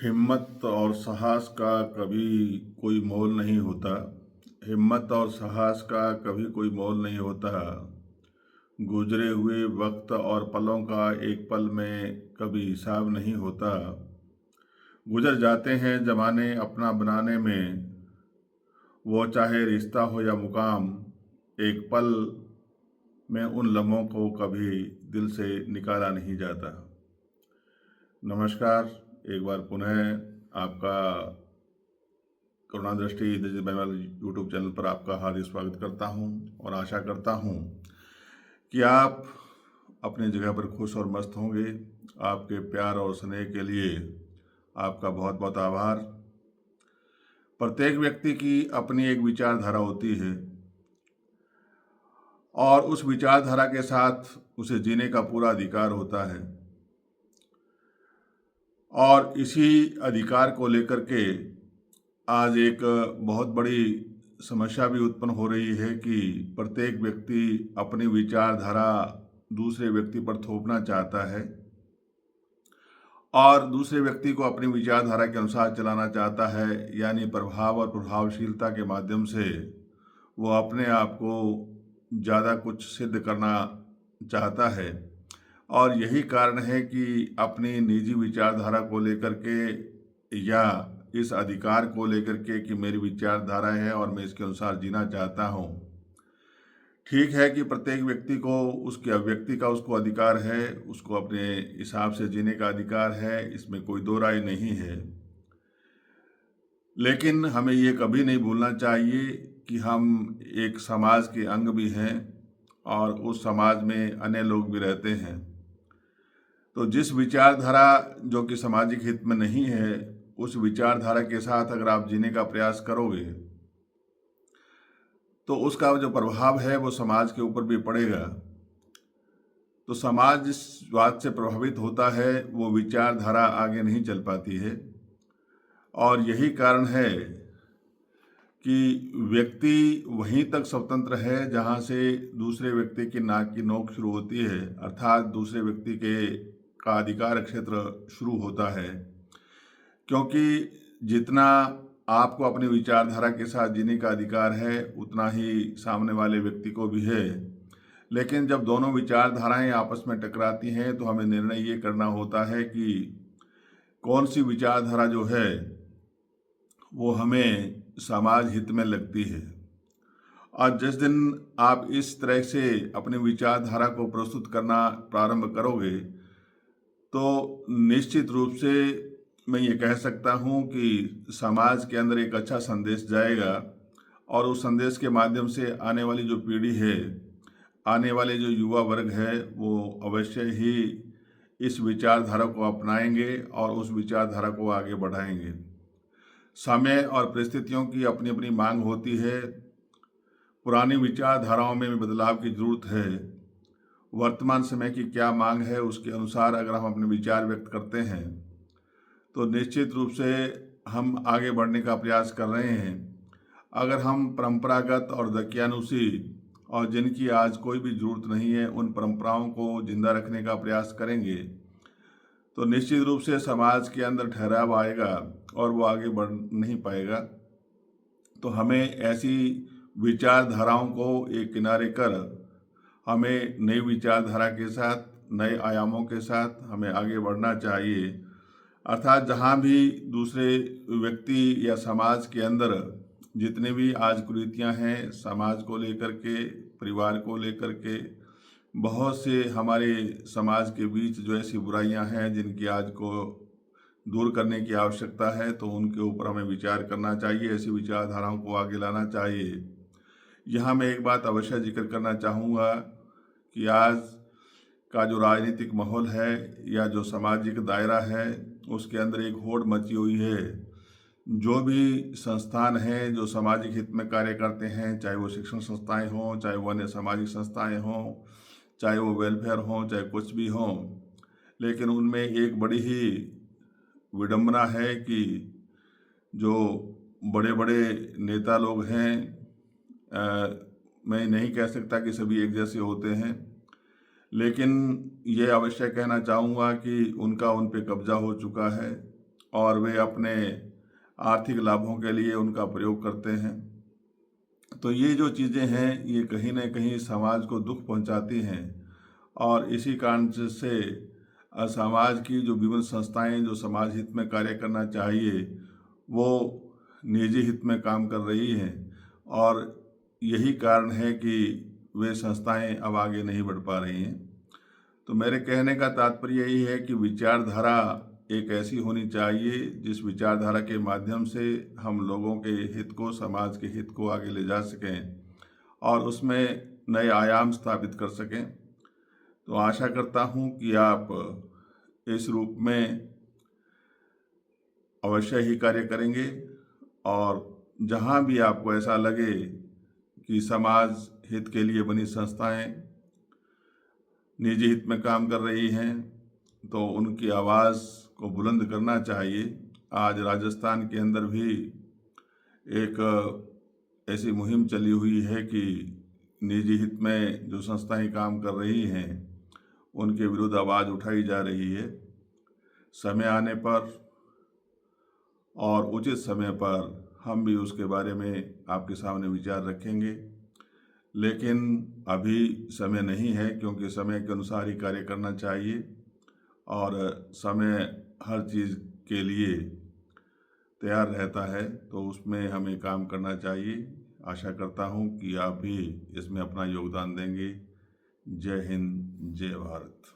हिम्मत और साहस का कभी कोई मोल नहीं होता। हिम्मत और साहस का कभी कोई मोल नहीं होता। गुजरे हुए वक्त और पलों का एक पल में कभी हिसाब नहीं होता। गुजर जाते हैं जमाने अपना बनाने में, वो चाहे रिश्ता हो या मुकाम, एक पल में उन लम्हों को कभी दिल से निकाला नहीं जाता। नमस्कार, एक बार पुनः आपका करुणा दृष्टि दिव्य बैनवाल यूट्यूब चैनल पर आपका हार्दिक स्वागत करता हूं और आशा करता हूं कि आप अपनी जगह पर खुश और मस्त होंगे। आपके प्यार और स्नेह के लिए आपका बहुत बहुत आभार। प्रत्येक व्यक्ति की अपनी एक विचारधारा होती है और उस विचारधारा के साथ उसे जीने का पूरा अधिकार होता है। और इसी अधिकार को लेकर के आज एक बहुत बड़ी समस्या भी उत्पन्न हो रही है कि प्रत्येक व्यक्ति अपनी विचारधारा दूसरे व्यक्ति पर थोपना चाहता है और दूसरे व्यक्ति को अपनी विचारधारा के अनुसार चलाना चाहता है, यानी प्रभाव और प्रभावशीलता के माध्यम से वो अपने आप को ज़्यादा कुछ सिद्ध करना चाहता है। और यही कारण है कि अपनी निजी विचारधारा को लेकर के या इस अधिकार को लेकर के कि मेरी विचारधारा है और मैं इसके अनुसार जीना चाहता हूँ। ठीक है कि प्रत्येक व्यक्ति को उसके अभिव्यक्ति का उसको अधिकार है, उसको अपने हिसाब से जीने का अधिकार है, इसमें कोई दो राय नहीं है। लेकिन हमें ये कभी नहीं भूलना चाहिए कि हम एक समाज के अंग भी हैं और उस समाज में अन्य लोग भी रहते हैं। तो जिस विचारधारा जो कि सामाजिक हित में नहीं है, उस विचारधारा के साथ अगर आप जीने का प्रयास करोगे तो उसका जो प्रभाव है वो समाज के ऊपर भी पड़ेगा। तो समाज जिस बात से प्रभावित होता है वो विचारधारा आगे नहीं चल पाती है। और यही कारण है कि व्यक्ति वहीं तक स्वतंत्र है जहां से दूसरे व्यक्ति की नाक की नोक शुरू होती है, अर्थात दूसरे व्यक्ति के का अधिकार क्षेत्र शुरू होता है। क्योंकि जितना आपको अपनी विचारधारा के साथ जीने का अधिकार है उतना ही सामने वाले व्यक्ति को भी है। लेकिन जब दोनों विचारधाराएं आपस में टकराती हैं तो हमें निर्णय ये करना होता है कि कौन सी विचारधारा जो है वो हमें समाज हित में लगती है। और जिस दिन आप इस तरह से अपनी विचारधारा को प्रस्तुत करना प्रारंभ करोगे तो निश्चित रूप से मैं ये कह सकता हूँ कि समाज के अंदर एक अच्छा संदेश जाएगा और उस संदेश के माध्यम से आने वाली जो पीढ़ी है, आने वाले जो युवा वर्ग है, वो अवश्य ही इस विचारधारा को अपनाएंगे और उस विचारधारा को आगे बढ़ाएंगे। समय और परिस्थितियों की अपनी अपनी मांग होती है। पुरानी विचारधाराओं में भी बदलाव की जरूरत है। वर्तमान समय की क्या मांग है उसके अनुसार अगर हम अपने विचार व्यक्त करते हैं तो निश्चित रूप से हम आगे बढ़ने का प्रयास कर रहे हैं। अगर हम परंपरागत और दकियानुसी और जिनकी आज कोई भी जरूरत नहीं है उन परंपराओं को जिंदा रखने का प्रयास करेंगे तो निश्चित रूप से समाज के अंदर ठहराव आएगा और वो आगे बढ़ नहीं पाएगा। तो हमें ऐसी विचारधाराओं को एक किनारे कर हमें नई विचारधारा के साथ, नए आयामों के साथ हमें आगे बढ़ना चाहिए। अर्थात जहाँ भी दूसरे व्यक्ति या समाज के अंदर जितने भी आज कुरीतियाँ हैं, समाज को लेकर के, परिवार को लेकर के, बहुत से हमारे समाज के बीच जो ऐसी बुराइयाँ हैं जिनकी आज को दूर करने की आवश्यकता है, तो उनके ऊपर हमें विचार करना चाहिए, ऐसी विचारधाराओं को आगे लाना चाहिए। यहाँ मैं एक बात अवश्य जिक्र करना चाहूँगा कि आज का जो राजनीतिक माहौल है या जो सामाजिक दायरा है उसके अंदर एक होड़ मची हुई है। जो भी संस्थान हैं जो सामाजिक हित में कार्य करते हैं, चाहे वो शिक्षण संस्थाएं हों, चाहे वो अन्य सामाजिक संस्थाएं हों, चाहे वो वेलफेयर हों, चाहे कुछ भी हों, लेकिन उनमें एक बड़ी ही विडंबना है कि जो बड़े बड़े नेता लोग हैं, मैं नहीं कह सकता कि सभी एक जैसे होते हैं, लेकिन ये अवश्य कहना चाहूँगा कि उनका उन पे कब्जा हो चुका है और वे अपने आर्थिक लाभों के लिए उनका प्रयोग करते हैं। तो ये जो चीज़ें हैं ये कहीं ना कहीं समाज को दुख पहुंचाती हैं, और इसी कारण से समाज की जो विभिन्न संस्थाएं जो समाज हित में कार्य करना चाहिए वो निजी हित में काम कर रही हैं, और यही कारण है कि वे संस्थाएं अब आगे नहीं बढ़ पा रही हैं। तो मेरे कहने का तात्पर्य यही है कि विचारधारा एक ऐसी होनी चाहिए जिस विचारधारा के माध्यम से हम लोगों के हित को, समाज के हित को आगे ले जा सकें और उसमें नए आयाम स्थापित कर सकें। तो आशा करता हूं कि आप इस रूप में अवश्य ही कार्य करेंगे, और जहां भी आपको ऐसा लगे कि समाज हित के लिए बनी संस्थाएं निजी हित में काम कर रही हैं तो उनकी आवाज़ को बुलंद करना चाहिए। आज राजस्थान के अंदर भी एक ऐसी मुहिम चली हुई है कि निजी हित में जो संस्थाएं काम कर रही हैं उनके विरुद्ध आवाज़ उठाई जा रही है। समय आने पर और उचित समय पर हम भी उसके बारे में आपके सामने विचार रखेंगे, लेकिन अभी समय नहीं है, क्योंकि समय के अनुसार ही कार्य करना चाहिए और समय हर चीज़ के लिए तैयार रहता है, तो उसमें हमें काम करना चाहिए। आशा करता हूँ कि आप भी इसमें अपना योगदान देंगे। जय हिंद, जय भारत।